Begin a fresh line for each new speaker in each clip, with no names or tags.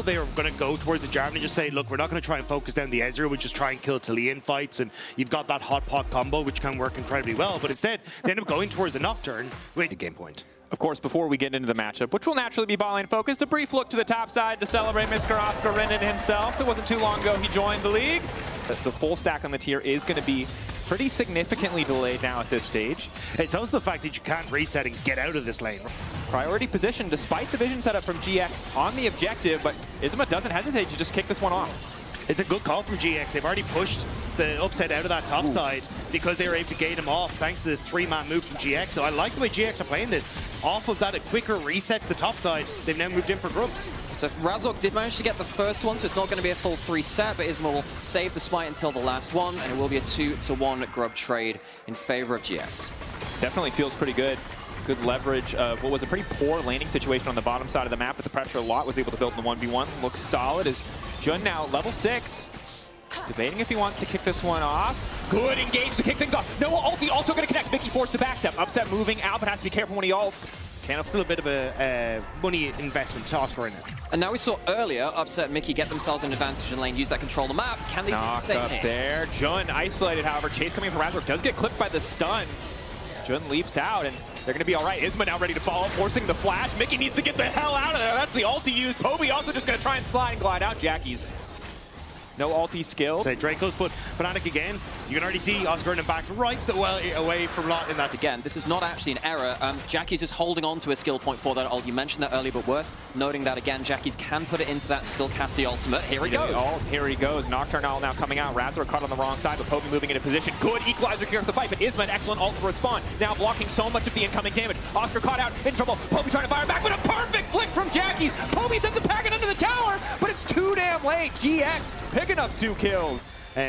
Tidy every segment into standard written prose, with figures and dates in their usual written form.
They are going to go towards the Jarvan and just say, look, we're not going to try and focus down the Ezreal, we'll just try and kill Taliyah in fights, and you've got that hot pot combo, which can work incredibly well. But instead, they end up going towards the Nocturne with a game point.
Of course, before we get into the matchup, which will naturally be bot lane focused, a brief look to the top side to celebrate Mr. Oscar Renan himself. It wasn't too long ago he joined the league. The full stack on the tier is going to be pretty significantly delayed now at this stage.
It's also the fact that you can't reset and get out of this lane.
Priority position despite the vision setup from GX on the objective, but Izma doesn't hesitate to just kick this one off.
It's a good call from GX. They've already pushed the upset out of that top side because they were able to gate him off thanks to this 3-man move from GX. So I like the way GX are playing this. Off of that, a quicker reset to the top side. They've now moved in for grubs.
So Razork did manage to get the first one, so it's not going to be a full 3 set, but Izma will save the smite until the last one, and it will be a 2-to-1 grub trade in favor of GX.
Definitely feels pretty good. Good leverage of what was a pretty poor landing situation on the bottom side of the map, but the pressure a lot was able to build in the 1v1. Looks solid as Jun now level 6. Debating if he wants to kick this one off. Good engage to kick things off. No ulti also going to connect. Mickey forced to backstep. Upset moving out, but has to be careful when he ults.
It's still a bit of a money investment to Oscar in it.
And now we saw earlier Upset and Mickey get themselves an advantage in lane, use that control the map. Can they do the same here?
There. Jun isolated, however. Chase coming from Razork does get clipped by the stun. Jun leaps out, and they're going to be all right. Izma now ready to follow, forcing the flash. Mickey needs to get the hell out of there. That's the ulti used. Poby also just going to try and slide and glide out. Jackie's. No ulti skill.
Draco's put Fnatic again. You can already see Oscar and back right away from Lot in that.
Again, this is not actually an error. Jackie's just holding on to a skill point for that ult. You mentioned that earlier, but worth noting that again, Jackie's can put it into that and still cast the ultimate. Here he goes.
Here he goes. Nocturne ult now coming out. Razor caught on the wrong side, but Poby moving into position. Good equalizer here for the fight, but Izma an excellent ult to respond. Now blocking so much of the incoming damage. Oscar caught out, in trouble. Poby trying to fire back, but a perfect flick from Jackie's. Poby sends a packet under the tower, but it's too damn late. GX picking up 2 kills.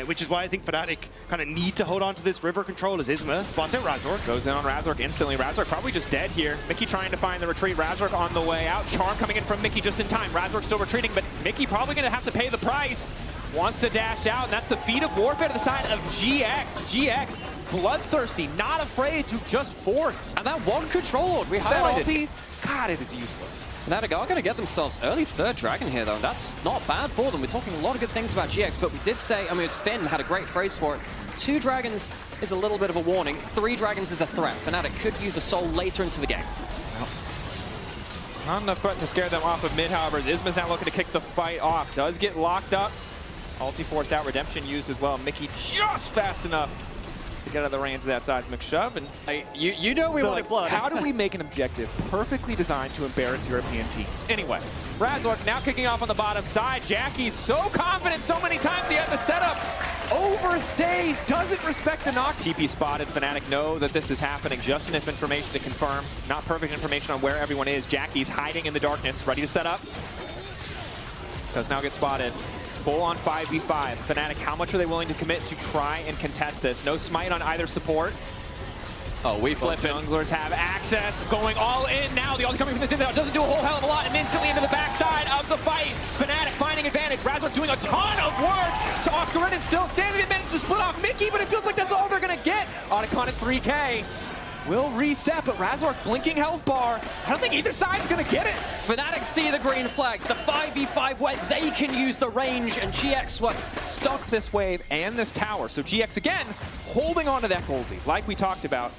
Which is why I think Fnatic kind of need to hold on to this river control as Izma spots out Razork.
Goes in on Razork instantly. Razork probably just dead here. Mickey trying to find the retreat. Razork on the way out. Charm coming in from Mickey just in time. Razork still retreating, but Mickey probably going to have to pay the price. Wants to dash out, and that's the feat of warfare to the side of GX. GX, bloodthirsty, not afraid to just force.
And that one control, we highlighted.
God, it is useless.
Fnatic are going to get themselves early 3rd dragon here, though. That's not bad for them. We're talking a lot of good things about GX, but we did say, I mean, it was Finn had a great phrase for it. 2 dragons is a little bit of a warning. 3 dragons is a threat. Fnatic could use a soul later into the game.
Well, not enough threat to scare them off of mid, however. Izma's now looking to kick the fight off. Does get locked up. Ulti forced out, redemption used as well. Mickey just fast enough to get out of the range of that seismic shove. And
you know we wanted blood.
How do we make an objective perfectly designed to embarrass European teams? Anyway, Razork now kicking off on the bottom side. Jackie's so confident so many times he had the setup. Overstays, doesn't respect the knock. TP spotted. Fnatic know that this is happening. Just enough information to confirm. Not perfect information on where everyone is. Jackie's hiding in the darkness, ready to set up. Does now get spotted. Full on 5v5. Fnatic, how much are they willing to commit to try and contest this? No smite on either support.
Oh, we flip it.
Junglers have access. Going all in now. The ulti coming from this infield doesn't do a whole hell of a lot. And instantly into the backside of the fight. Fnatic finding advantage. Razork doing a ton of work. So Oscar Renan still standing advantage to split off Mickey, but it feels like that's all they're going to get. Otacon at 3K. Will reset, but Razork blinking health bar. I don't think either side's gonna get it.
Fnatic see the green flags, the 5v5 where they can use the range, and GX were
stuck this wave and this tower. So GX again, holding on to that gold lead, like we talked about,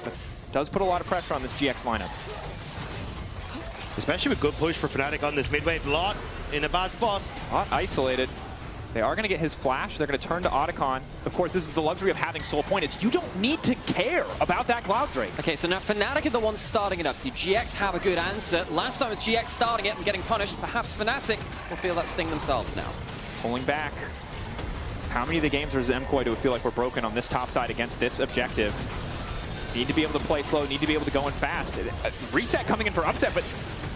but does put a lot of pressure on this GX lineup.
Especially with good push for Fnatic on this mid wave. Lot in a bad spot.
Lot isolated. They are going to get his flash. They're going to turn to Otacon. Of course, this is the luxury of having soul point, is you don't need to care about that Cloud Drake.
Okay, so now Fnatic are the ones starting it up. Do GX have a good answer? Last time it was GX starting it and getting punished. Perhaps Fnatic will feel that sting themselves now.
Pulling back. How many of the games does MKOI do we feel like we're broken on this top side against this objective? Need to be able to play slow, need to be able to go in fast. Reset coming in for upset, but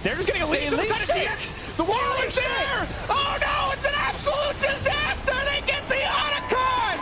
they're just getting a lead to the side of GX. The wall is there! Oh no, it's an absolute disaster! They get the Otacon!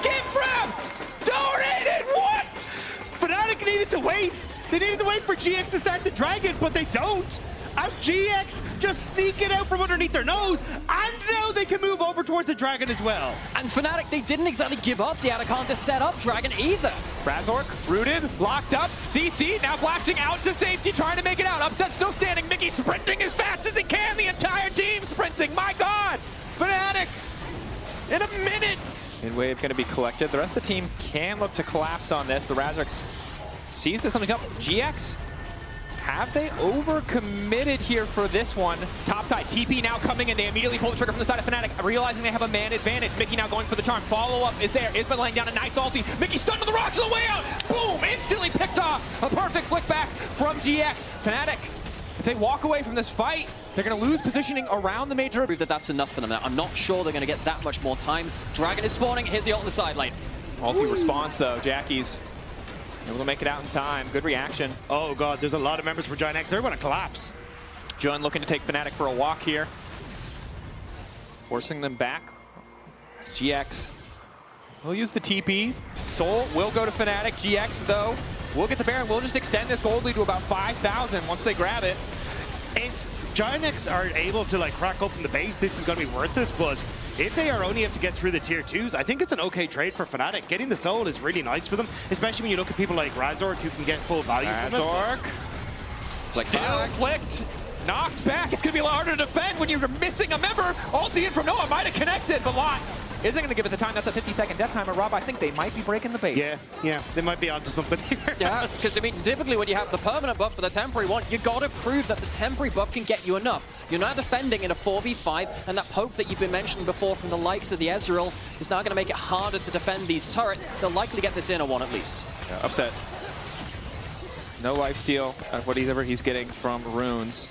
Get prepped! Donated! What?
Fnatic needed to wait. They needed to wait for GX to start the dragon, but they don't. And GX just sneak it out from underneath their nose, and now they can move over towards the Dragon as well.
And Fnatic, they didn't exactly give up the Atacant to set up Dragon either.
Razork, rooted, locked up. CC now flashing out to safety, trying to make it out. Upset still standing. Mickey sprinting as fast as he can. The entire team sprinting. My God! Fnatic in a minute. Mid-wave going to be collected. The rest of the team can look to collapse on this, but Razork sees this something up. GX, have they overcommitted here for this one? Topside, TP now coming in. They immediately pull the trigger from the side of Fnatic, realizing they have a man advantage. Mickey now going for the charm. Follow-up is there. Isma laying down a nice ulti. Mickey stunned on the rocks on the way out. Boom! Instantly picked off. A perfect flick back from GX. Fnatic, if they walk away from this fight, they're going to lose positioning around the major.
Prove that that's enough for them now. I'm not sure they're going to get that much more time. Dragon is spawning. Here's the ult on the side lane.
Ulti response, though. Jackie's able to make it out in time. Good reaction.
Oh God, there's a lot of members for GIANTX. They're going to collapse.
Jun looking to take Fnatic for a walk here. Forcing them back. It's GX. We'll use the TP. Soul will go to Fnatic. GX, though, we'll get the Baron. We'll just extend this gold lead to about 5,000 once they grab it.
If GIANTX are able to like crack open the base, this is going to be worth this, but if they are only able to get through the tier 2s, I think it's an okay trade for Fnatic. Getting the soul is really nice for them, especially when you look at people like Razork who can get full value from it.
Razork, still flicked, knocked back. It's going to be a lot harder to defend when you're missing a member. Ulti in from Noah might have connected, but Lot isn't going to give it the time. That's a 50-second death timer. Rob, I think they might be breaking the bait.
Yeah, they might be onto something here.
Yeah, because I mean, typically when you have the permanent buff for the temporary one, you got to prove that the temporary buff can get you enough. You're now defending in a 4v5, and that poke that you've been mentioning before from the likes of the Ezreal is now going to make it harder to defend these turrets. They'll likely get this inner one at least.
Yeah, upset. No lifesteal at whatever he's getting from runes.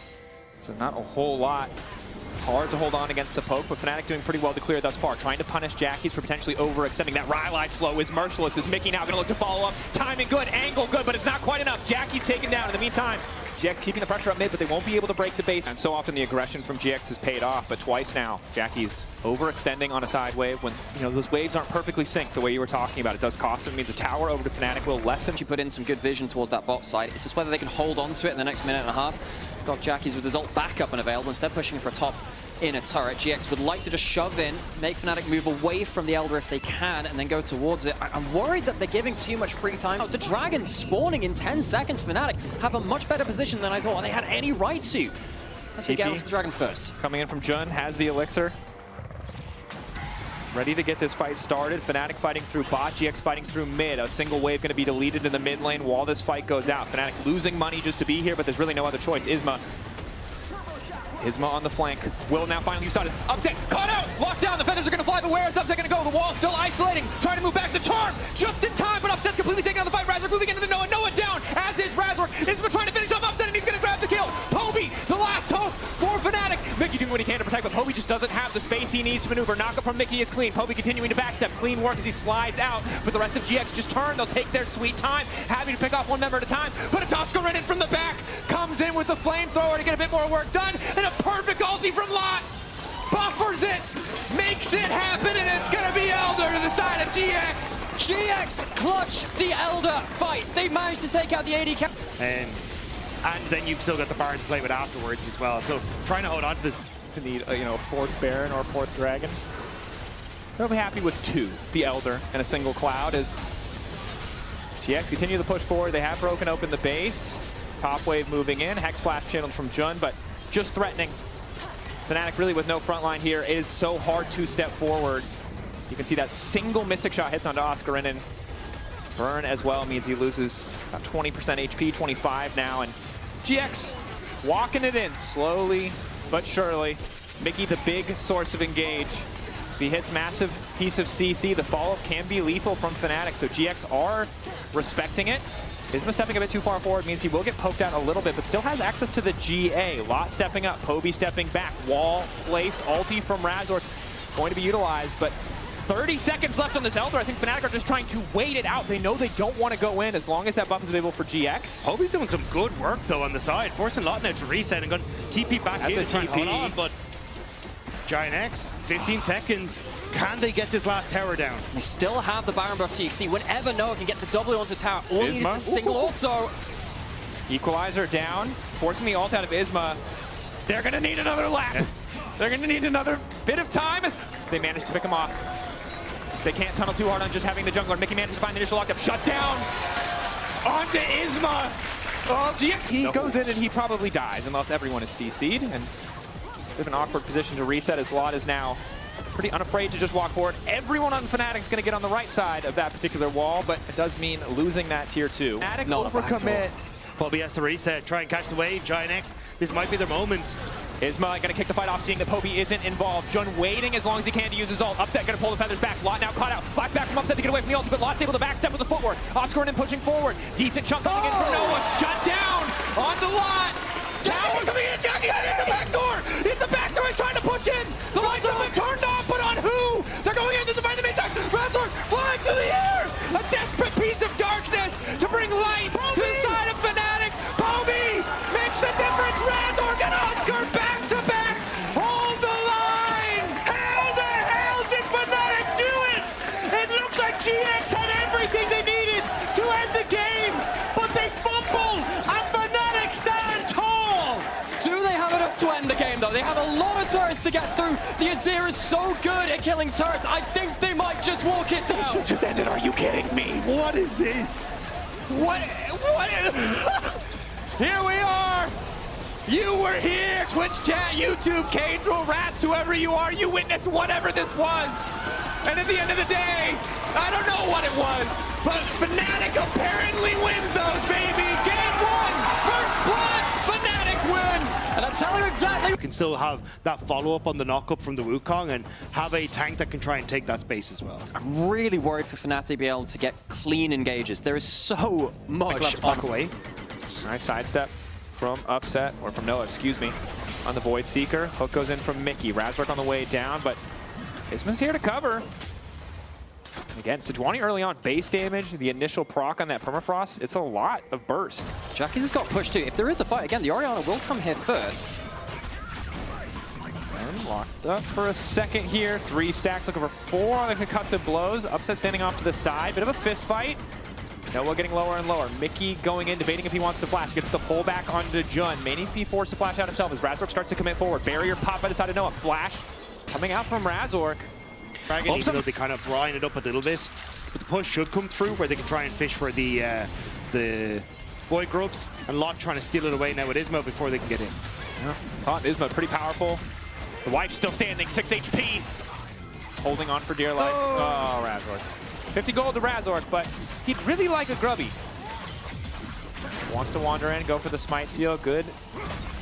So not a whole lot. Hard to hold on against the poke, but Fnatic doing pretty well to clear thus far. Trying to punish Jackie's for potentially overextending. That Rylai slow is merciless. Is Mickey now going to look to follow up? Timing good, angle good, but it's not quite enough. Jackie's taken down. In the meantime, GX keeping the pressure up mid, but they won't be able to break the base. And so often the aggression from GX has paid off, but twice now, Jackie's overextending on a side wave when, you know, those waves aren't perfectly synced the way you were talking about. It does cost them. It means a tower over to Fnatic will lessen.
She put in some good vision towards that bot side. It's just whether they can hold on to it in the next minute and a half. Got Jackie's with his ult back up and available. Instead pushing for a top in a turret. GX would like to just shove in, make Fnatic move away from the Elder if they can, and then go towards it. I'm worried that they're giving too much free time. Oh, the Dragon spawning in 10 seconds. Fnatic have a much better position than I thought they had any right to. Let's get onto the Dragon first.
Coming in from Jun, has the elixir. Ready to get this fight started. Fnatic fighting through bot, GX fighting through mid. A single wave going to be deleted in the mid lane while this fight goes out. Fnatic losing money just to be here, but there's really no other choice. Isma on the flank. Will now finally use it. Upset, caught out, locked down. The feathers are going to fly, but where is Upset going to go? The wall's still isolating. Trying to move back. The charm just in time, but Upset's completely taking out the fight. Razork moving into the Noah. Noah down, as is Razork. Isma trying to finish off Upset, and he's going to grab the kill. Poby, the last hope for Fnatic. Mickey doing what he can to protect, but Poby just doesn't have the space he needs to maneuver. Knockup from Mickey is clean. Poby continuing to backstep. Clean work as he slides out, but the rest of GX just turn. They'll take their sweet time, having to pick off one member at a time, but it's Oscar Renan from the back. Comes in with the flamethrower to get a bit more work done, and a perfect ulti from Lot. Buffers it, makes it happen, and it's going to be Elder to the side of GX.
GX clutch the Elder fight. They managed to take out the AD cap.
And then you've still got the Baron to play with afterwards as well. So trying to hold on to this.
To need a fourth Baron or a fourth Dragon. They'll be happy with 2, the Elder and a single Cloud as GX continue to push forward. They have broken open the base. Top wave moving in. Hex Flash channeled from Jun, but just threatening. Fnatic really with no front line here. It is so hard to step forward. You can see that single Mystic Shot hits onto Oscar Renan. Burn as well means he loses about 20% HP, 25 now, and GX walking it in slowly but surely. Mickey the big source of engage. If he hits massive piece of CC, the follow-up can be lethal from Fnatic, so GX are respecting it. Isma stepping a bit too far forward means he will get poked out a little bit, but still has access to the GA. Lot stepping up, Poby stepping back, wall placed, ulti from Razork going to be utilized, but 30 seconds left on this Elder. I think Fnatic are just trying to wait it out. They know they don't want to go in as long as that buff is available for GX.
Poby's doing some good work though on the side, forcing Lot now to reset and going TP back in and trying to hold on, but GIANTX, 15 seconds. Can they get this last tower down?
They still have the Baron buff, so you can see whenever Noah can get the W onto tower, all he needs is a single ult, so...
Equalizer down, forcing the ult out of Isma. They're gonna need another lap. They're gonna need another bit of time as they manage to pick him off. They can't tunnel too hard on just having the jungler. Mickey manages to find the initial lockup. Shut down onto Isma. Oh, GX. He goes in and he probably dies unless everyone is CC'd. And with an awkward position to reset as Lot is now pretty unafraid to just walk forward. Everyone on Fnatic's going to get on the right side of that particular wall, but it does mean losing that tier 2. Fnatic overcommit.
Poby has to reset, try and catch the wave. GIANTX, this might be their moment.
Isma going to kick the fight off, seeing that Poby isn't involved. Jun waiting as long as he can to use his ult. Upset going to pull the feathers back. Lot now caught out. Flash back from Upset to get away from the ult, but Lot's able to backstep with the footwork. Oscar and pushing forward. Decent chunk coming in from Noah. Shut down on the Lot. Tower coming in. Jackie, it's a backdoor. It's a backdoor. He's trying to push in. The lights have been turned off, but on who? They're going in to divide the main attack. Razork flying through the air. A desperate piece of darkness to bring light to the side of Fnatic. Poby makes the difference. Razork and Oscar back to back. Hold the line. How the hell did Fnatic do it? It looked like GX had everything they needed to end the game, but they fumbled and Fnatic stand tall.
Do they have enough to end the game, though? They have a lot of turrets to get through. The Azir is so good at killing turrets. I think they might just walk it down.
Should just end it. Are you kidding me?
What is this?
What? Here we are. You were here. Twitch chat, YouTube, Cadril, Rats, whoever you are, you witnessed whatever this was. And at the end of the day, I don't know what it was, but Fnatic apparently wins those, baby. Game 1, first blood, Fnatic win.
And I'll tell you exactly.
You can still have that follow-up on the knock-up from the Wukong and have a tank that can try and take that space as well.
I'm really worried for Fnatic to be able to get clean engages. There is so much
Back away.
Nice sidestep from Upset, or from Noah, excuse me, on the Void Seeker. Hook goes in from Mickey. Razork on the way down, but Isma's here to cover. Again, Sejuani early on, base damage, the initial proc on that permafrost, it's a lot of burst.
Jackie's has got pushed too. If there is a fight, again, the Orianna will come here first.
And locked up for a second here. 3 stacks, looking for 4 on the concussive blows. Upset standing off to the side, bit of a fist fight. Noah getting lower and lower. Mickey going in, debating if he wants to flash. Gets the pullback onto Jun. May be forced to flash out himself as Razork starts to commit forward. Barrier pop by the side of Noah. Flash coming out from Razork.
Dragon, even though they kind of brine it up a little bit, but the push should come through where they can try and fish for the Void Grubs, and Lot trying to steal it away now with Isma before they can get in.
Yeah. Caught Isma, pretty powerful. The wife's still standing, 6 HP. Holding on for dear life. Oh, Razork. 50 gold to Razork, but he'd really like a Grubby. Wants to wander in, go for the Smite Seal. Good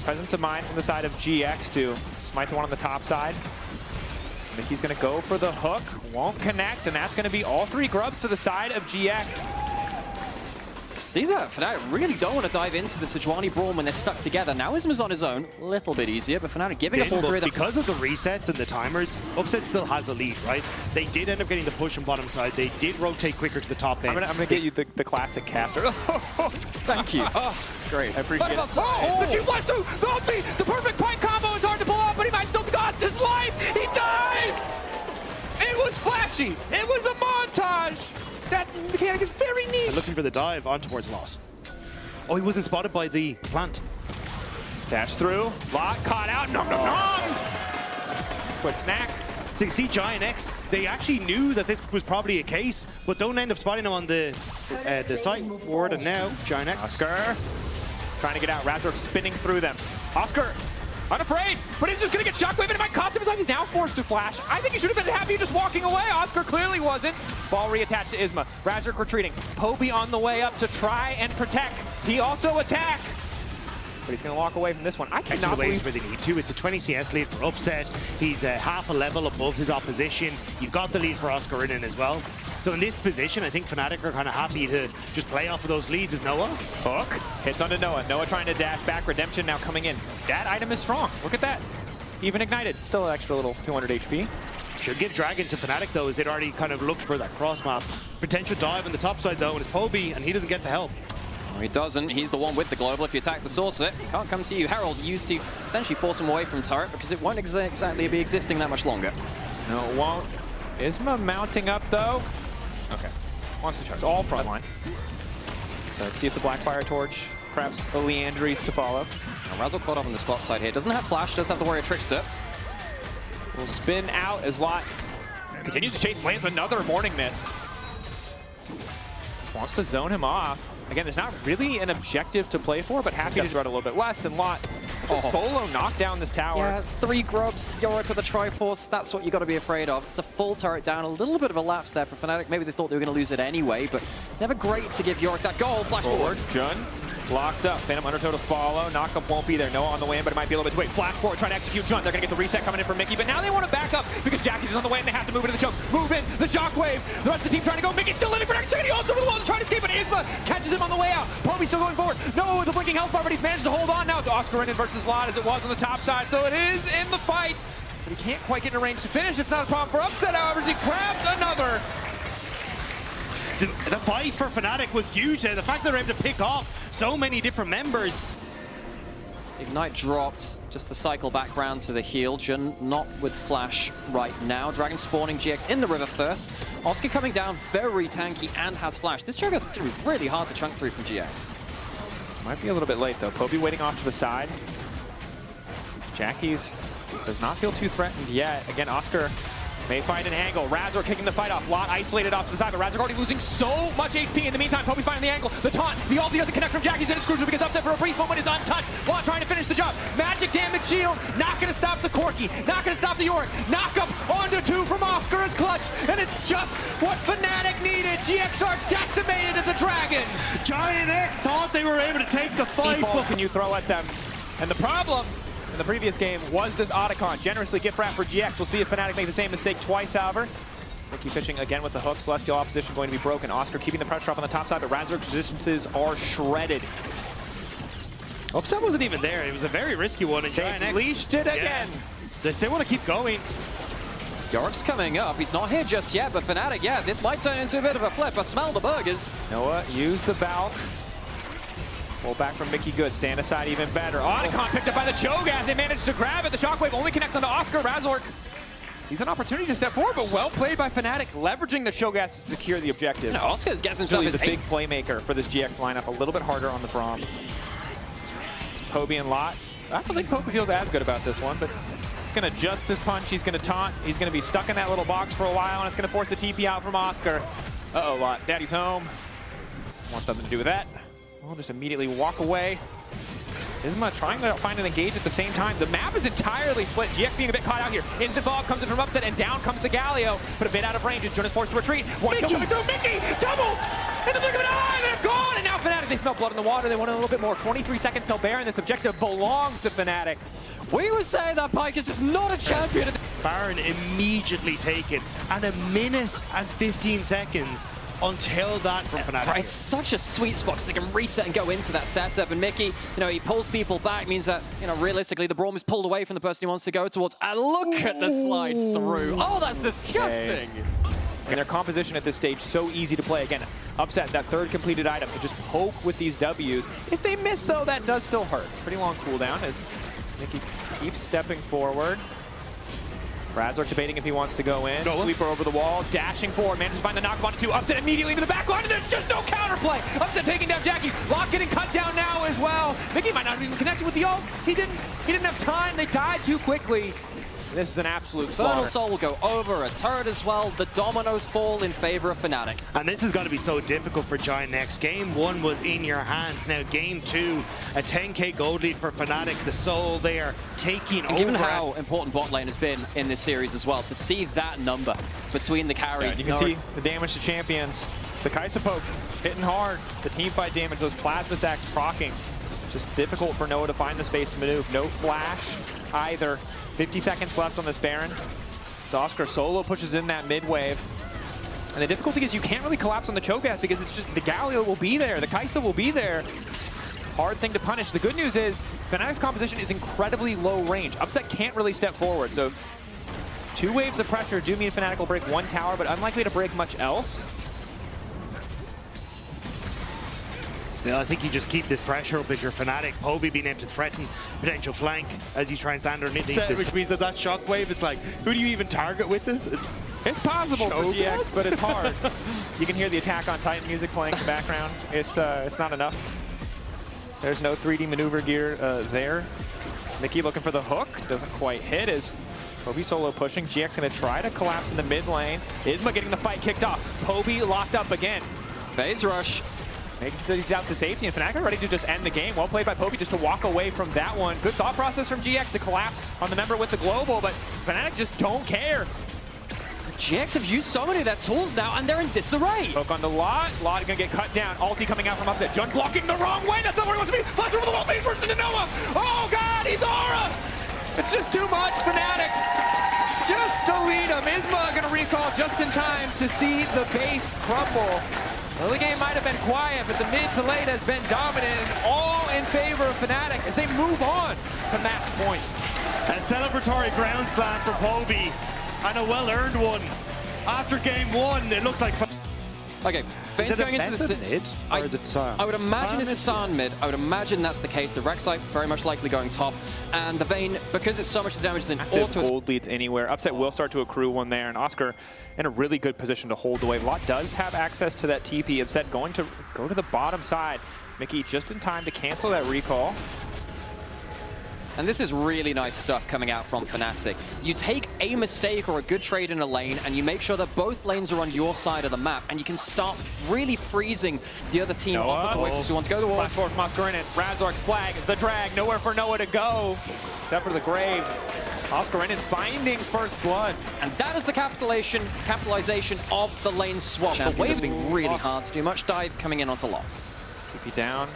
presence of mind from the side of GX to smite the one on the top side. Mickey's going to go for the hook, won't connect, and that's going to be all 3 grubs to the side of GX.
See that? Fnatic really don't want to dive into the Sejuani brawl when they're stuck together. Now Isma's on his own, a little bit easier, but Fnatic giving up all 3 of them.
Because of the resets and the timers, Upset still has a lead, right? They did end up getting the push on bottom side. They did rotate quicker to the top end.
I'm gonna get you the classic caster.
Thank you.
Oh, great, I appreciate it.
Oh,
the 2 plus 2, the ulti, the perfect point combo is hard to pull off, but he might still cost his life. He dies. It was flashy. It was a montage. That mechanic is very niche.
And looking for the dive on towards Loss. Oh, he wasn't spotted by the plant.
Dash through. Lot caught out. Nom, nom, nom. Quick snack.
So you see GIANTX, they actually knew that this was probably a case, but don't end up spotting him on the site ward. And now GIANTX.
Oscar trying to get out. Razork spinning through them. Oscar unafraid, but he's just going to get shockwave and it might cost him his life. He's now forced to flash. I think he should have been happy just walking away. Oscar clearly wasn't. Ball reattached to Isma. Razork retreating. Poby on the way up to try and protect. He also attack. But he's going to walk away from this one. I cannot believe
where they need to. It's a 20 CS lead for Upset. He's half a level above his opposition. You've got the lead for Oscar in as well. So in this position, I think Fnatic are kind of happy to just play off of those leads as Noah.
Hook hits onto Noah. Noah trying to dash back. Redemption now coming in. That item is strong. Look at that. Even ignited. Still an extra little 200 HP.
Should give Dragon to Fnatic though, as they'd already kind of looked for that cross map. Potential dive on the top side though, and it's Poby, and he doesn't get the help.
No, he doesn't. He's the one with the global. If you attack the source of it, he can't come to you. Herald used to potentially force him away from turret because it won't exactly be existing that much longer.
No, it won't. Isma mounting up though. Okay. Wants to charge. All front line. So let's see if the Blackfire Torch, perhaps a Leandries to follow.
Now, Razzle caught up on the spot side here. Doesn't have flash, does have the Warrior Trickster.
Will spin out as Lot continues to chase, lands another Morning Mist. Wants to zone him off. Again, there's not really an objective to play for, but happy to run a little bit less, and Lot solo knock down this tower.
Yeah, 3 grubs, Yorick with the Triforce, that's what you got to be afraid of. It's a full turret down, a little bit of a lapse there for Fnatic. Maybe they thought they were going to lose it anyway, but never great to give Yorick that goal. Flash forward.
Jun locked up. Phantom Undertow to follow. Knockup won't be there. Noah on the way in, but it might be a little bit too late. Flash forward, trying to execute Jun. They're going to get the reset coming in from Mickey, but now they want to back up because Jackie's is on the way and they have to move into the choke. Move in, the shockwave. The rest of the team trying to go. Mickey's still living for next second. He also over the wall to try to escape, but Isma catches him on the way out. Poby's still going forward. Noah with a blinking health bar, but he's managed to hold on. Now it's Oscar in versus Lot as it was on the top side, so it is in the fight. But he can't quite get in a range to finish. It's not a problem for Upset, however, as he grabs another.
The fight for Fnatic was huge there. The fact that they're able to pick off so many different members.
Ignite dropped just to cycle back round to the heal. Jun not with Flash right now. Dragon spawning GX in the river first. Oscar coming down very tanky and has Flash. This Cho'Gath is going to be really hard to chunk through from GX.
Might be a little bit late though. Poby waiting off to the side. Jackie's does not feel too threatened yet. Again, Oscar may find an angle. Razor kicking the fight off. Lot isolated off to the side, but Razor already losing so much HP. In the meantime, Poby's finding the angle. The taunt, the ulti doesn't connect from Jackie's, and it's crucial because Upset for a brief moment is untouched. Lot trying to finish the job. Magic damage shield, not going to stop the Corki, not going to stop the Yorick. Knock up onto 2 from Oscar is clutch, and it's just what Fnatic needed. GX are decimated at the Dragon.
GIANTX thought they were able to take the fight.
What can you throw at them? And the problem in the previous game was this Otacon. Generously gift wrap for GX. We'll see if Fnatic make the same mistake twice, however. Mickey fishing again with the hook. Celestial opposition going to be broken. Oscar keeping the pressure up on the top side, but Razor's resistances are shredded.
Upset wasn't even there. It was a very risky one. And
They
GIANTX
leashed it again.
They still want to keep going.
Yorick's coming up. He's not here just yet, but Fnatic, yeah, this might turn into a bit of a flip. I smell the burgers.
Noah used the Valk. Pull back from Mickey good. Stand aside even better. Otacon picked up by the Cho'Gath. They managed to grab it. The Shockwave only connects onto Oscar. Razor sees an opportunity to step forward, but well played by Fnatic, leveraging the Cho'Gath to secure the objective.
No, Oscar gets himself
He's
his
a big playmaker for this GX lineup. A little bit harder on the Braum. It's Poby and Lot. I don't think Poby feels as good about this one, but he's going to adjust his punch. He's going to taunt. He's going to be stuck in that little box for a while, and it's going to force the TP out from Oscar. Uh-oh, Lot. Daddy's home. Wants something to do with that. We'll just immediately walk away. Isma trying to find an engage at the same time. The map is entirely split. GX being a bit caught out here. Instant Fog comes in from Upset, and down comes the Galio, but a bit out of range. Jonas forced to retreat. One kill coming through. Mickey! Double! In the blink of an eye, they're gone! And now Fnatic, they smell blood in the water. They want a little bit more. 23 seconds till Baron. This objective belongs to Fnatic.
We would say that Pyke is just not a champion.
Baron immediately taken, and 1 minute and 15 seconds until that from Fnatic.
Right, it's such a sweet spot because they can reset and go into that setup. And Mickey, he pulls people back, means that, realistically, the Braum is pulled away from the person he wants to go towards. And look at the slide through. Oh, that's disgusting.
And their composition at this stage, so easy to play. Again, Upset, that 3rd completed item to just poke with these Ws. If they miss, though, that does still hurt. Pretty long cooldown as Mickey keeps stepping forward. Razor debating if he wants to go in. Sweeper over the wall, dashing forward, manages to find the knock onto 2. Upset immediately into the back line, and there's just no counterplay. Upset taking down Jackie. Lot getting cut down now as well. Mickey might not have even connected with the ult. He didn't have time. They died too quickly. This is an absolute slaughter.
Infernal Soul will go over a turret as well. The dominoes fall in favor of Fnatic.
And this is going to be so difficult for GIANTX. Game 1 was in your hands. Now game 2, a 10k gold lead for Fnatic. The Soul there taking over.
Given how important bot lane has been in this series as well, to see that number between the carries.
You can see the damage to champions. The Kai'Sa poke hitting hard. The team fight damage, those plasma stacks proccing. Just difficult for Noah to find the space to maneuver. No flash either. 50 seconds left on this Baron. So Oscar solo pushes in that mid wave. And the difficulty is you can't really collapse on the Cho'Gath because it's just the Galio will be there, the Kai'Sa will be there. Hard thing to punish. The good news is Fnatic's composition is incredibly low range. Upset can't really step forward. So 2 waves of pressure do mean Fnatic will break 1 tower, but unlikely to break much else.
Still, I think you just keep this pressure up if you're Fnatic. Poby being able to threaten potential flank as you try and stand underneath this. Which means that shockwave, it's like, who do you even target with this?
It's possible for GX, but it's hard. You can hear the Attack on Titan music playing in the background. It's not enough. There's no 3D maneuver gear there. Mickey looking for the hook. Doesn't quite hit as Poby solo pushing. GX going to try to collapse in the mid lane. Isma getting the fight kicked off. Poby locked up again.
Phase rush.
Making sure he's out to safety, and Fnatic are ready to just end the game. Well played by Poby just to walk away from that one. Good thought process from GX to collapse on the member with the global, but Fnatic just don't care.
GX have used so many of their tools now, and they're in disarray.
Poke on the Lot. Lot is going to get cut down. Ulti coming out from upset. Jun blocking the wrong way. That's not where he wants to be. Flash over the wall. Leads first into Noah. Oh, God, he's Aura. It's just too much, Fnatic. Just delete him. Isma going to recall just in time to see the base crumble. Early game might have been quiet, but the mid to late has been dominant, and all in favor of Fnatic as they move on to match points.
A celebratory ground slam for Poby, and a well-earned one. After game one, it looks like...
Okay, Fane's going into the
mid, or is it Sion?
I would imagine it's a Sion mid. I would imagine that's the case. The Rek'Sai very much likely going top, and the Vayne, because it's so much damage, then
massive gold leads anywhere. Upset will start to accrue one there, and Oscar in a really good position to hold away. Lot does have access to that TP. Instead, going to go to the bottom side. Mickey just in time to cancel that recall.
And this is really nice stuff coming out from Fnatic. You take a mistake or a good trade in a lane, and you make sure that both lanes are on your side of the map, and you can start really freezing the other team off of the waves who want to go to the wall.
Flash forward from Oscarinen. Razork flag, the drag, nowhere for Noah to go, except for the grave. Oscarinen finding first blood.
And that is the capitalization of the lane swap. The waves being really hard to do. Much dive coming in onto Lot.
TP down.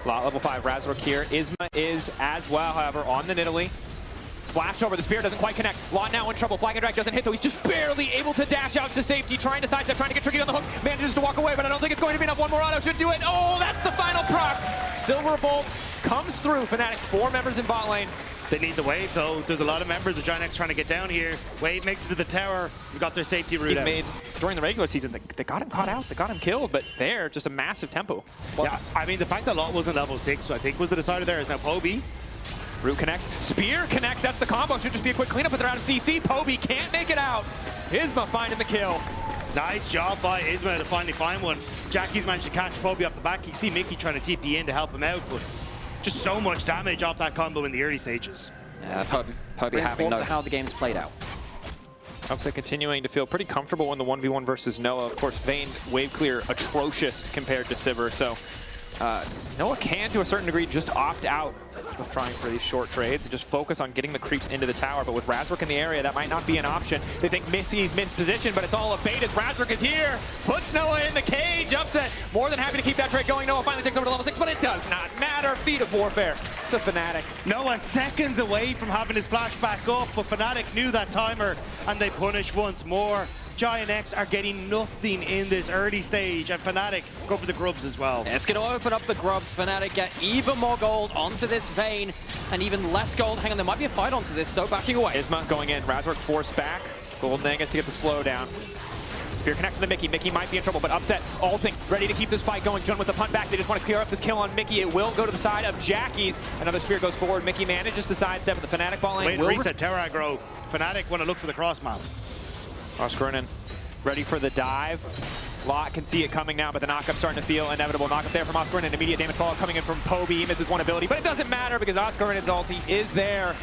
Lot level 5, Razork here. Isma is as well, however, on the Nidalee. Flash over, the spear doesn't quite connect. Lot now in trouble. Flag and drag doesn't hit though. He's just barely able to dash out to safety, trying to sidestep, trying to get tricky on the hook. Manages to walk away, but I don't think it's going to be enough. One more auto should do it. Oh, that's the final proc. Silver Bolt comes through. Fnatic, 4 members in bot lane.
They need the wave though. There's a lot of members of GIANTX trying to get down here. Wave makes it to the tower. We've got their safety route out.
Made during the regular season. They got him caught out. They got him killed, but there, just a massive tempo.
Yeah, I mean, the fact that Lot wasn't level 6, I think, was the decider there. Is now Poby.
Root connects. Spear connects. That's the combo. Should just be a quick cleanup, but they're out of CC. Poby can't make it out. Isma finding the kill.
Nice job by Isma to finally find one. Jackie's managed to catch Poby off the back. You see Mickey trying to TP in to help him out, but just so much damage off that combo in the early stages.
Yeah, Poby having no how the game's played out.
Upset continuing to feel pretty comfortable in the 1v1 versus Noah. Of course, Vayne wave clear atrocious compared to Sivir, so Noah can, to a certain degree, just opt out of trying for these short trades and just focus on getting the creeps into the tower. But with Razork in the area, that might not be an option. They think Missy's mid position, but it's all a bait as Razork is here. Puts Noah in the cage. Upset more than happy to keep that trade going. Noah finally takes over to level 6, but it does not matter. Feat of warfare to Fnatic.
Noah seconds away from having his flash back up, but Fnatic knew that timer, and they punish once more. GIANTX are getting nothing in this early stage, and Fnatic go for the grubs as well.
It's going to open up the grubs. Fnatic get even more gold onto this Vayne, and even less gold. Hang on, there might be a fight onto this, though, backing away.
Isma going in. Razork forced back. Golden Egg gets to get the slow down. Spear connects to the Mickey. Mickey might be in trouble, but Upset ulting, ready to keep this fight going. Jun with the punt back. They just want to clear up this kill on Mickey. It will go to the side of Jackie's. Another spear goes forward. Mickey manages to sidestep at the Fnatic ball lane.
Wait, reset tower aggro. Fnatic want to look for the cross map.
Oscarinen ready for the dive. Lot can see it coming now, but the knockup starting to feel inevitable. Knockup there from Oscarinen. Immediate damage fallout coming in from Poby. He misses one ability, but it doesn't matter because Oscarinen's ulti is there.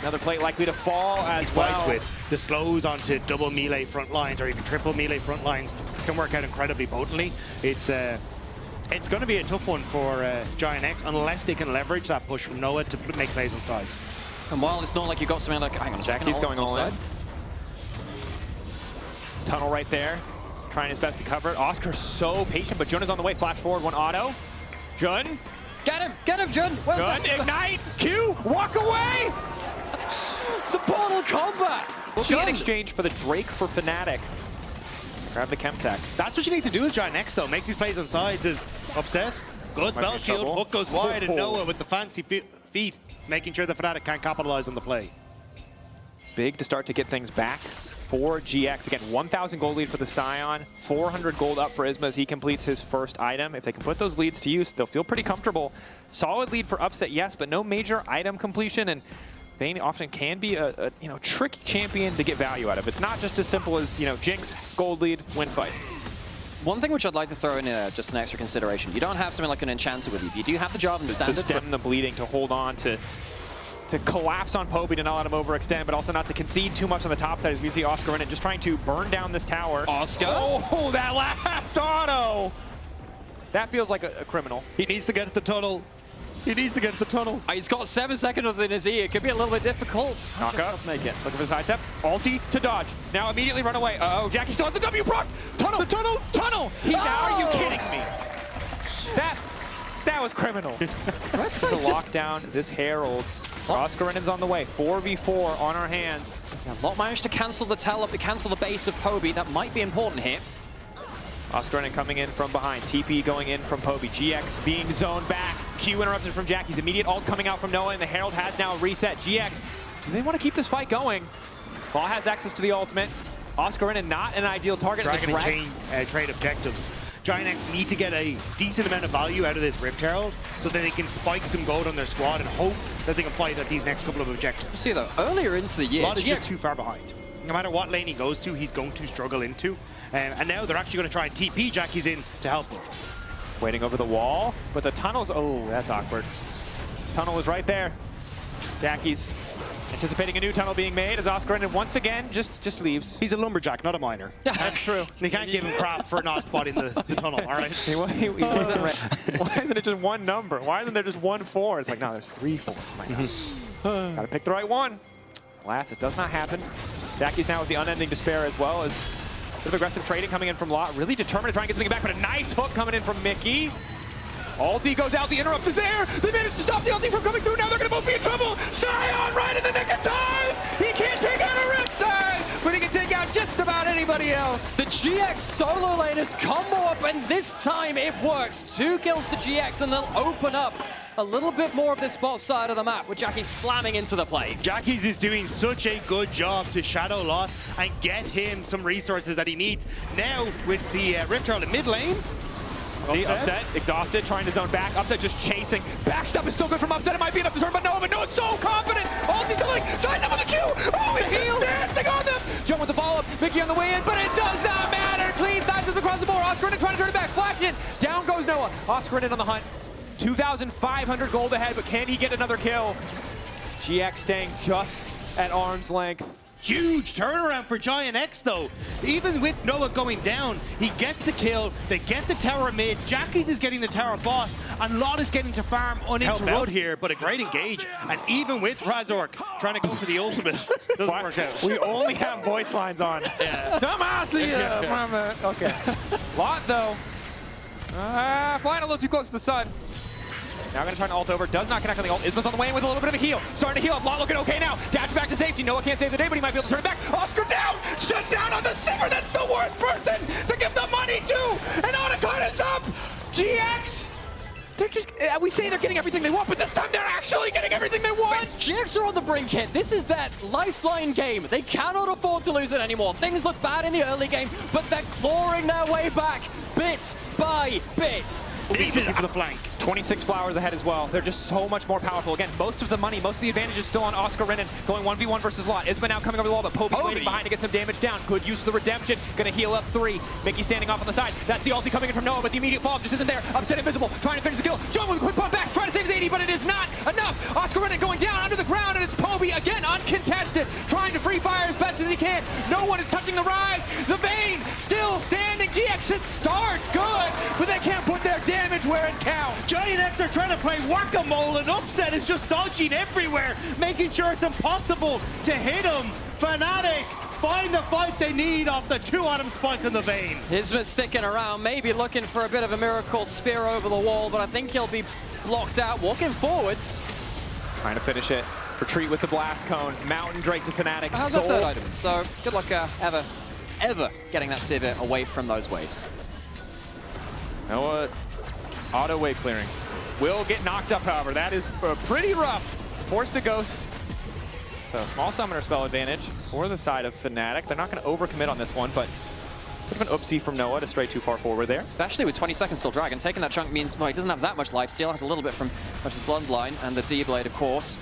Another plate likely to fall as well.
With the slows onto double melee front lines or even triple melee front lines can work out incredibly potently. It's going to be a tough one for GIANTX unless they can leverage that push from Noah to make plays on sides.
And while it's not like you've got something like, hang on a second,
Jackie's going all in. Tunnel right there, trying his best to cover it. Oscar's so patient, but Jun is on the way. Flash forward, one auto. Jun.
Get him, Jun.
Jun, ignite, Q, walk away.
Supportal combat.
Will be in exchange for the Drake for Fnatic. Grab the Chemtech.
That's what you need to do with GIANTX though. Make these plays on sides is Upset. Good spell shield, hook goes wide, and Noah with the fancy feet, making sure the Fnatic can't capitalize on the play.
Big to start to get things back for GX. Again, 1,000 gold lead for the Sion, 400 gold up for Isma as he completes his first item. If they can put those leads to use, they'll feel pretty comfortable. Solid lead for Upset, yes, but no major item completion, and Vayne often can be a tricky champion to get value out of. It's not just as simple as, Jinx, gold lead, win fight.
One thing which I'd like to throw in just an extra consideration. You don't have something like an Enchanter with you. You do have the Jarvan standard.
To stem the bleeding, to hold on to to collapse on Poby to not let him overextend, but also not to concede too much on the top side as we see Oscar in it, just trying to burn down this tower.
Oscar.
Oh, that last auto! That feels like a criminal.
He needs to get to the tunnel. He needs to get to the tunnel.
He's got 7 seconds in his E. It could be a little bit difficult.
Knock up. Let's make it. Looking for the sidestep. Ulti to dodge. Now immediately run away. Uh-oh, Jackie still has the W procced. Tunnel. The tunnels. Tunnel. He's out. Are you kidding me? That was criminal. To lock down this Herald. Oscar Renan's on the way. 4v4 on our hands.
Yeah, Lot managed to cancel the tele-up, to cancel the base of Poby. That might be important here.
Oscar Renan coming in from behind. TP going in from Poby. GX being zoned back. Q interrupted from Jackie's. Immediate ult coming out from Noah, and the Herald has now reset. GX, do they want to keep this fight going? Law has access to the ultimate. Oscar Renan not an ideal target.
Dragon and chain trade objectives. GIANTX need to get a decent amount of value out of this Rift Herald so that they can spike some gold on their squad and hope that they can fight at these next couple of objectives.
You see though, earlier into the year,
Lot is just too far behind. No matter what lane he goes to, he's going to struggle into. And now they're actually going to try and TP Jackie's in to help them.
Waiting over the wall, but the tunnel's, oh, that's awkward. Tunnel is right there. Jackie's anticipating a new tunnel being made as Oscar Renan once again just leaves.
He's a lumberjack, not a miner.
That's true.
They can't give him crap for not spotting the tunnel, all right?
He wasn't ready. Why isn't it just one number? Why isn't there just 1 4? It's like, no, there's 3 4s. My God. Gotta pick the right one. Alas, it does not happen. Jackie's now with the unending despair as well as a bit of aggressive trading coming in from Lot. Really determined to try and get something back, but a nice hook coming in from Mickey. Ulti goes out, the interrupt is there! They managed to stop the ulti from coming through, now they're gonna both be in trouble! Sion right in the nick of time! He can't take out a Ripside, but he can take out just about anybody else!
The GX solo lane has combo up, and this time it works. 2 kills to GX, and they'll open up a little bit more of this bot side of the map with Jackie slamming into the play.
Jackie's is doing such a good job to shadow Lot and get him some resources that he needs. Now with the Rift Herald in mid lane,
Upset, exhausted, trying to zone back. Upset just chasing. Backstep is still good from Upset. It might be enough to turn, but Noah's so confident. Ulti's still like, sign up with the Q. Oh, he's just dancing on them. Jump with the follow-up. Mickey on the way in, but it does not matter. Clean sidesteps across the board. Oscar Renan trying to turn it back. Flash in. Down goes Noah. Oscar Renan on the hunt. 2,500 gold ahead, but can he get another kill? GX staying just at arm's length.
huge turnaround for GIANTX though. Even with Noah going down, he gets the kill, they get the tower mid, Jackie's is getting the tower bot, and Lot is getting to farm uninterrupted here, but a great engage. And even with Razork trying to go for the ultimate, doesn't work out.
We only have voice lines on.
Yeah.
Damacia! Okay. Lot though, flying a little too close to the sun. Now gonna try and ult over, does not connect on the ult. Isma's on the way in with a little bit of a heal. Starting to heal up, Lot looking okay now. Dash back to safety, Noah can't save the day, but he might be able to turn it back. Oscar down! Shut down on the Sigma, that's the worst person to give the money to! And Otacon is up! GX! They're just, we say they're getting everything they want, but this time they're actually getting everything they want!
GX are on the brink here. This is that lifeline game. They cannot afford to lose it anymore. Things look bad in the early game, but they're clawing their way back, bit by bit.
Easy for the flank.
26 flowers ahead as well. They're just so much more powerful. Again, most of the money, most of the advantage is still on Oscar Renan, going 1v1 versus Lot. Isma now coming over the wall, but Poby waiting behind to get some damage down. Good use of the redemption. Gonna heal up 3. Mickey standing off on the side. That's the ulti coming in from Noah, but the immediate follow-up just isn't there. Upset invisible, trying to finish the kill. John with a quick pump back, trying to save his 80, but it is not enough. Oscar Renan going down under the ground, and it's Poby again uncontested, trying to free fire as best as he can. No one is touching the rise. The Vayne still standing. GX, it starts good, but they can't put their damage where it counts.
GIANTX are trying to play whack-a-mole, and Upset is just dodging everywhere, making sure it's impossible to hit him. Fnatic find the fight they need off the 2-atom spike in the Vayne.
Isma sticking around, maybe looking for a bit of a miracle spear over the wall, but I think he'll be blocked out, walking forwards.
Trying to finish it. Retreat with the blast cone. Mountain Drake to Fnatic.
How's that third item? So good luck ever getting that Sivir away from those waves.
Noah, auto wave clearing. Will get knocked up, however. That is pretty rough. Forced to ghost. So small summoner spell advantage for the side of Fnatic. They're not going to overcommit on this one, but bit of an oopsie from Noah to stray too far forward there.
Especially with 20 seconds till Dragon. Taking that chunk means, well, he doesn't have that much life. Still has a little bit from his bloodline and the D-Blade, of course.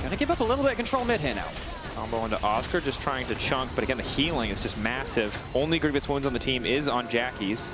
Gonna give up a little bit of control mid here now.
Combo into Oscar, just trying to chunk, but again, the healing is just massive. Only grievous wounds on the team is on Jackie's.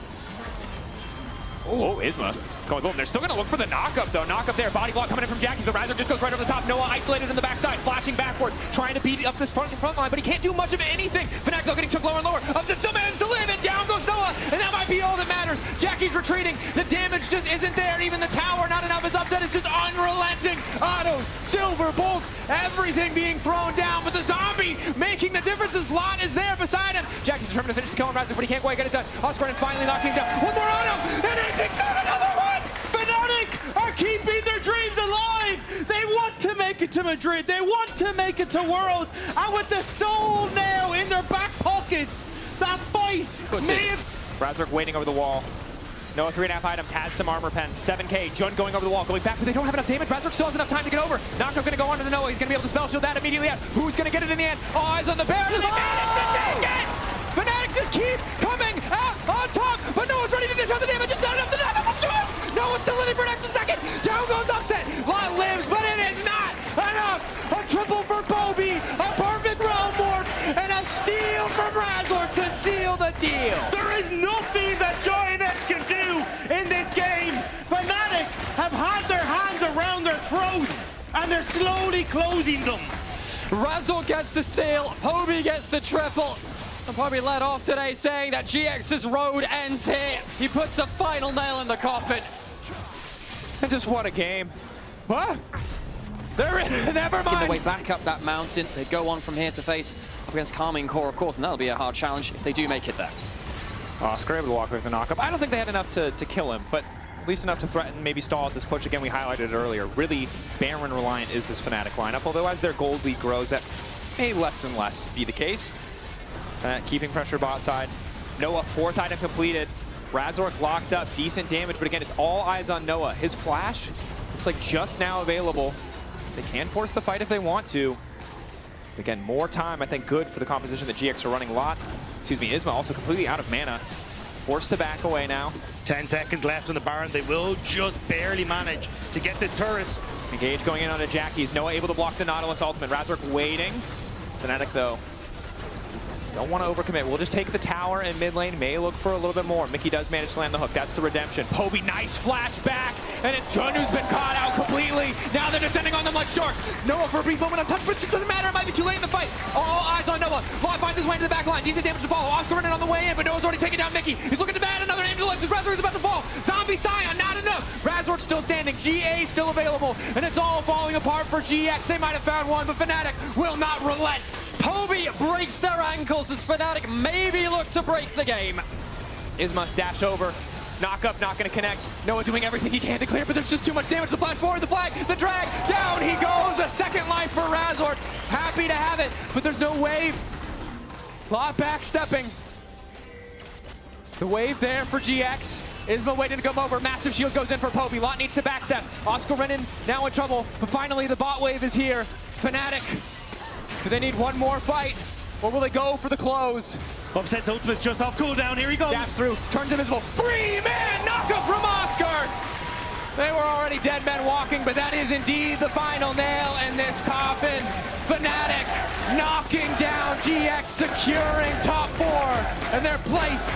Oh, Isma. Going boom. They're still going to look for the knock-up, though. Knock-up there. Body block coming in from Jackie's, but Razor just goes right over the top. Noah isolated in the backside, flashing backwards, trying to beat up this front line, but he can't do much of anything. Fnatic, though, getting took lower and lower. Upset still manages to live, and down goes Noah, and that might be all that matters. Jackie's retreating. The damage just isn't there. Even the tower, not enough. His Upset is just unrelenting. Autos, silver bolts, everything being thrown down, but the zombie making the difference. His lot is there beside him. Jackie's determined to finish the kill on Razor, but he can't quite get it done. Oscar finally knocking down. One more auto, and he takes down another one! Fnatic are keeping their dreams alive! They want to make it to Madrid, they want to make it to Worlds, and with the soul now in their back pockets, that fight may have... Razor waiting over the wall. Noah 3.5 items, has some armor pen. 7k, Jun going over the wall, going back, but they don't have enough damage. Razor still has enough time to get over. Knockup gonna go onto the Noah, he's gonna be able to spell shield that immediately out. Who's gonna get it in the end? All eyes on the Baron, and they managed to take it! Fnatic just keep coming out on top, but no one's ready to dish out the damage. It's not enough to die. No one's still living for an extra second. Down goes Upset. Lot lives, but it is not enough. A triple for Bobby, a perfect realm morph, and a steal from Razor to seal the deal.
There is nothing that GIANTX can do in this game. Fnatic have had their hands around their throats, and they're slowly closing them.
Razor gets the steal, Hobie gets the triple. And probably led off today saying that GX's road ends here. He puts a final nail in the coffin.
And just what a game. What? Never mind.
Making their way back up that mountain. They go on from here to face up against Carmine Core, of course, and that'll be a hard challenge if they do make it there.
Oscar able to walk away with the knockup. I don't think they had enough to kill him, but at least enough to threaten, maybe stall out this push. Again, we highlighted it earlier. Really Baron reliant is this Fnatic lineup, although as their gold lead grows, that may less and less be the case. Keeping pressure bot side. Noah, 4th item completed. Razor locked up, decent damage, but again, it's all eyes on Noah. His flash looks like just now available. They can force the fight if they want to. Again, more time, I think, good for the composition that GX are running. Lot, excuse me, Isma also completely out of mana. Forced to back away now.
10 seconds left on the Baron. They will just barely manage to get this turret.
Engage going in onto Jackie's. Noah able to block the Nautilus ultimate. Razor waiting. Fnatic, though, don't want to overcommit. We'll just take the tower in mid lane. May look for a little bit more. Mickey does manage to land the hook. That's the redemption. Hobie, nice flash back. And it's Jun who's been caught out completely. Now they're descending on them like sharks. Noah for a brief moment untouched, but it doesn't matter. It might be too late in the fight. All eyes on Noah. Lot finds his way into the back line. Decent damage to follow. Oscar running on the way in, but Noah's already taken down Mickey. He's looking to bat another ambulance. Razor is about to fall. Zombie Scion, not enough. Razor's still standing. GA still available. And it's all falling apart for GX. They might have found one, but Fnatic will not relent.
Hobie breaks their ankles as Fnatic maybe look to break the game.
Isma dash over. Knockup not going to connect. Noah doing everything he can to clear, but there's just too much damage. The flash forward, the flag, the drag. Down he goes. A second life for Razor. Happy to have it, but there's no wave. Lot backstepping. The wave there for GX. Isma waiting to come over. Massive shield goes in for Hobie. Lot needs to backstep. Oscar Renan now in trouble, but finally the bot wave is here. Fnatic, do they need one more fight, or will they go for the close?
Upset's ultimate's just off cooldown. Here he goes.
Daps through, turns invisible. 3-man knockup from Oscar. They were already dead men walking, but that is indeed the final nail in this coffin. Fnatic knocking down GX, securing top 4 and their place